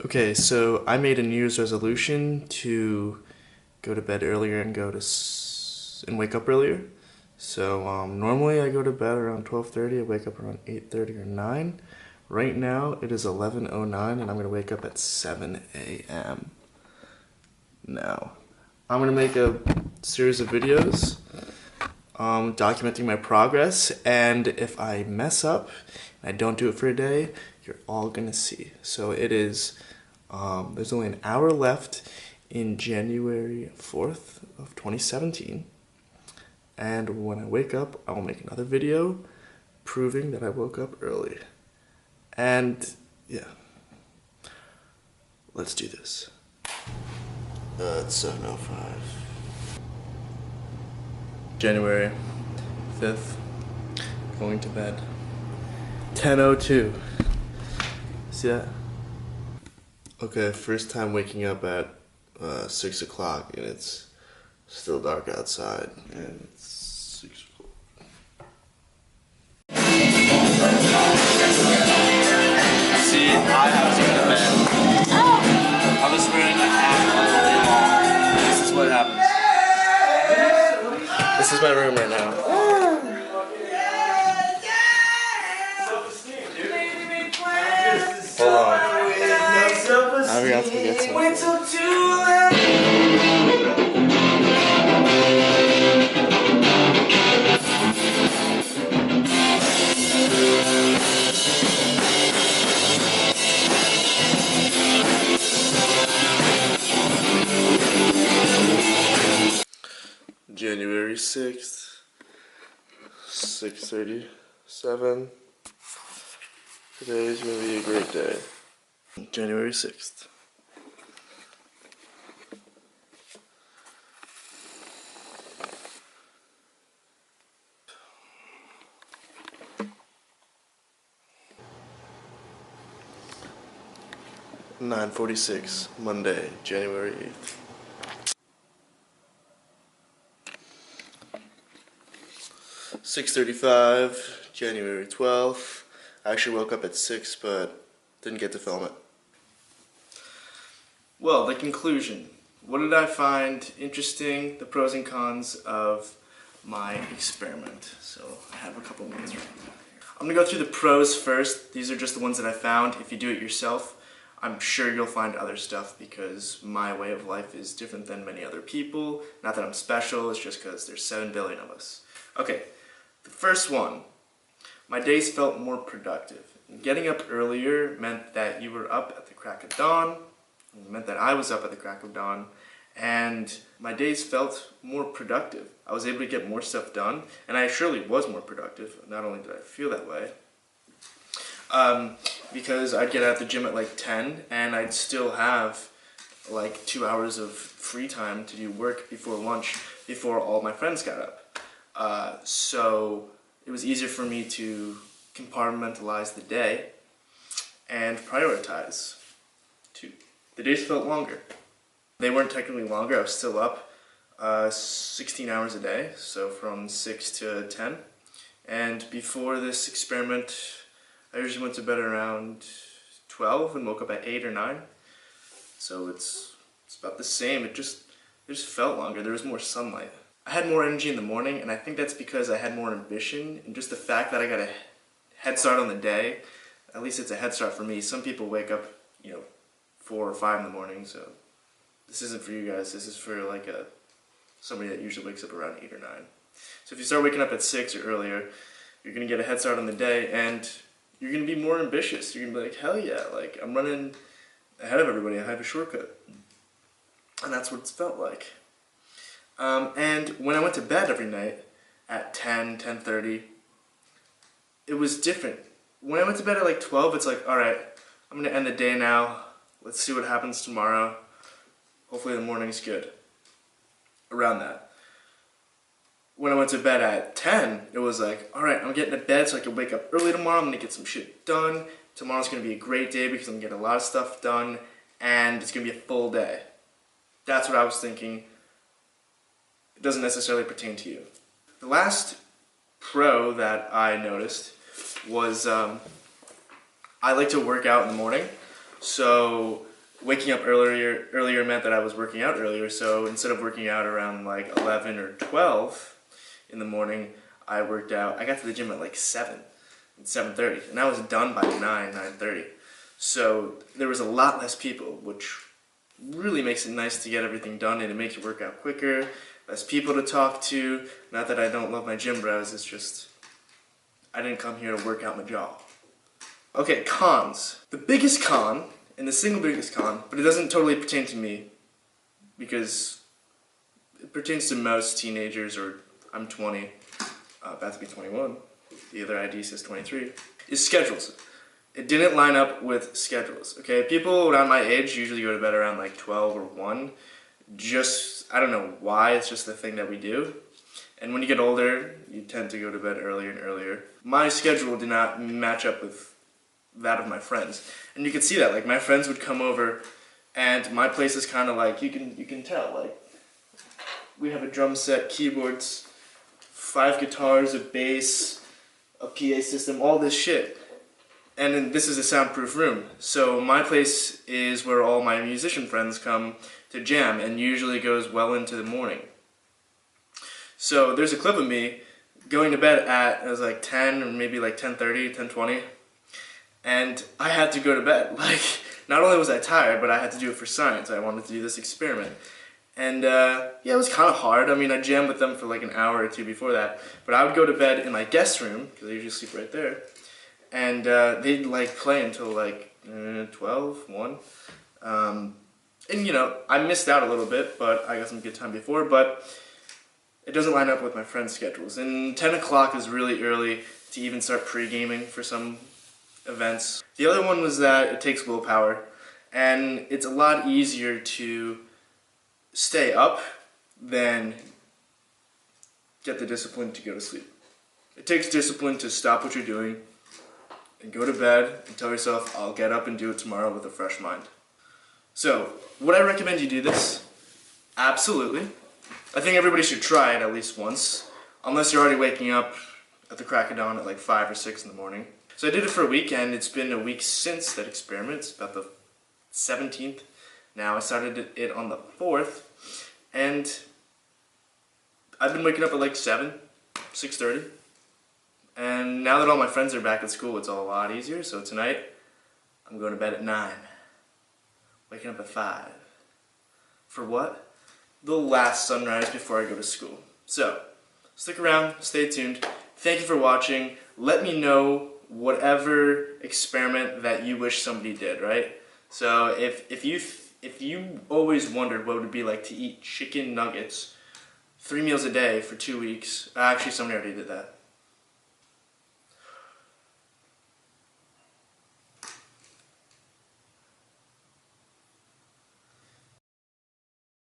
Okay, so I made a New Year's resolution to go to bed earlier and and wake up earlier. So normally I go to bed around 12:30. I wake up around 8:30 or 9. Right now it is 11:09 and I'm gonna wake up at 7 a.m. Now I'm gonna make a series of videos documenting my progress, and if I mess up and I don't do it for a day, you're all gonna see. So it is, there's only an hour left in January 4th of 2017, and when I wake up, I will make another video proving that I woke up early. And yeah, let's do this. It's 7:05. January 5th, going to bed. 10:02. See that? Okay, first time waking up at 6 o'clock and it's still dark outside and it's 6 o'clock. See, I have to go to bed. I was wearing a hat all day long. This is what happens. This is my room right now. Hold on. I forgot to get something. January 6th, 6:37. Today is going to be a great day. January 6th. (9:46), Monday, January 8th. 6:35, January 12th. I actually woke up at 6, but didn't get to film it. Well, the conclusion. What did I find interesting? The pros and cons of my experiment. So I have a couple minutes right now. I'm gonna go through the pros first. These are just the ones that I found. If you do it yourself, I'm sure you'll find other stuff because my way of life is different than many other people. Not that I'm special, it's just because there's 7 billion of us. Okay, the first one. My days felt more productive. Getting up earlier meant that you were up at the crack of dawn. It meant that I was up at the crack of dawn. And my days felt more productive. I was able to get more stuff done, and I surely was more productive. Not only did I feel that way, because I'd get out of the gym at like 10, and I'd still have like 2 hours of free time to do work before lunch, before all my friends got up. So it was easier for me to compartmentalize the day and prioritize too. The days felt longer. They weren't technically longer. I was still up 16 hours a day, so from 6 to 10. And before this experiment, I usually went to bed around 12 and woke up at 8 or 9. So it's about the same. It just felt longer. There was more sunlight. I had more energy in the morning, and I think that's because I had more ambition, and just the fact that I got a head start on the day. At least it's a head start for me. Some people wake up, 4 or 5 in the morning, so this isn't for you guys. This is for like somebody that usually wakes up around 8 or 9. So if you start waking up at 6 or earlier, you're gonna get a head start on the day, and you're gonna be more ambitious. You're gonna be like, hell yeah, like I'm running ahead of everybody. I have a shortcut, and that's what it's felt like. And when I went to bed every night at 10, 10:30, it was different. When I went to bed at like 12, it's like, all right, I'm gonna end the day now. Let's see what happens tomorrow. Hopefully the morning's good. Around that. When I went to bed at 10, it was like, all right, I'm getting to bed so I can wake up early tomorrow. I'm gonna get some shit done. Tomorrow's gonna be a great day because I'm gonna get a lot of stuff done, and it's gonna be a full day. That's what I was thinking. It doesn't necessarily pertain to you. The last pro that I noticed was I like to work out in the morning. So waking up earlier meant that I was working out earlier, so instead of working out around like 11 or 12 in the morning, I got to the gym at like 7:30, and I was done by 9:30. So there was a lot less people, which really makes it nice to get everything done, and it makes your workout quicker, less people to talk to. Not that I don't love my gym bros, it's just I didn't come here to work out my jaw. Okay, cons. The biggest con, and the single biggest con, but it doesn't totally pertain to me, because it pertains to most teenagers, or I'm 20, about to be 21, the other ID says 23, is schedules. It didn't line up with schedules, okay? People around my age usually go to bed around like 12 or 1. I don't know why, it's just the thing that we do. And when you get older, you tend to go to bed earlier and earlier. My schedule did not match up with that of my friends. And you can see that, like my friends would come over and my place is kind of like, you can tell, like we have a drum set, keyboards, 5 guitars, a bass, a PA system, all this shit. And then this is a soundproof room. So my place is where all my musician friends come to jam, and usually goes well into the morning. So there's a clip of me going to bed it was like 10 or maybe like 10:30, 10:20, and I had to go to bed. Like, not only was I tired, but I had to do it for science. I wanted to do this experiment. And yeah, it was kind of hard. I mean, I jammed with them for like an hour or two before that, but I would go to bed in my guest room, because I usually sleep right there, and they'd like play until like 12, 1. And you know, I missed out a little bit, but I got some good time before, but it doesn't line up with my friends' schedules. And 10 o'clock is really early to even start pre-gaming for some events. The other one was that it takes willpower, and it's a lot easier to stay up than get the discipline to go to sleep. It takes discipline to stop what you're doing and go to bed and tell yourself, I'll get up and do it tomorrow with a fresh mind. So, would I recommend you do this? Absolutely. I think everybody should try it at least once, unless you're already waking up at the crack of dawn at like 5 or 6 in the morning. So I did it for a week, and it's been a week since that experiment. It's about the 17th now. I started it on the 4th, and I've been waking up at like 7, 6:30. And now that all my friends are back at school, it's all a lot easier. So tonight, I'm going to bed at 9. Waking up at 5. For what? The last sunrise before I go to school. So, stick around, stay tuned. Thank you for watching. Let me know whatever experiment that you wish somebody did, right? So if you always wondered what it would be like to eat chicken nuggets 3 meals a day for 2 weeks, actually somebody already did that.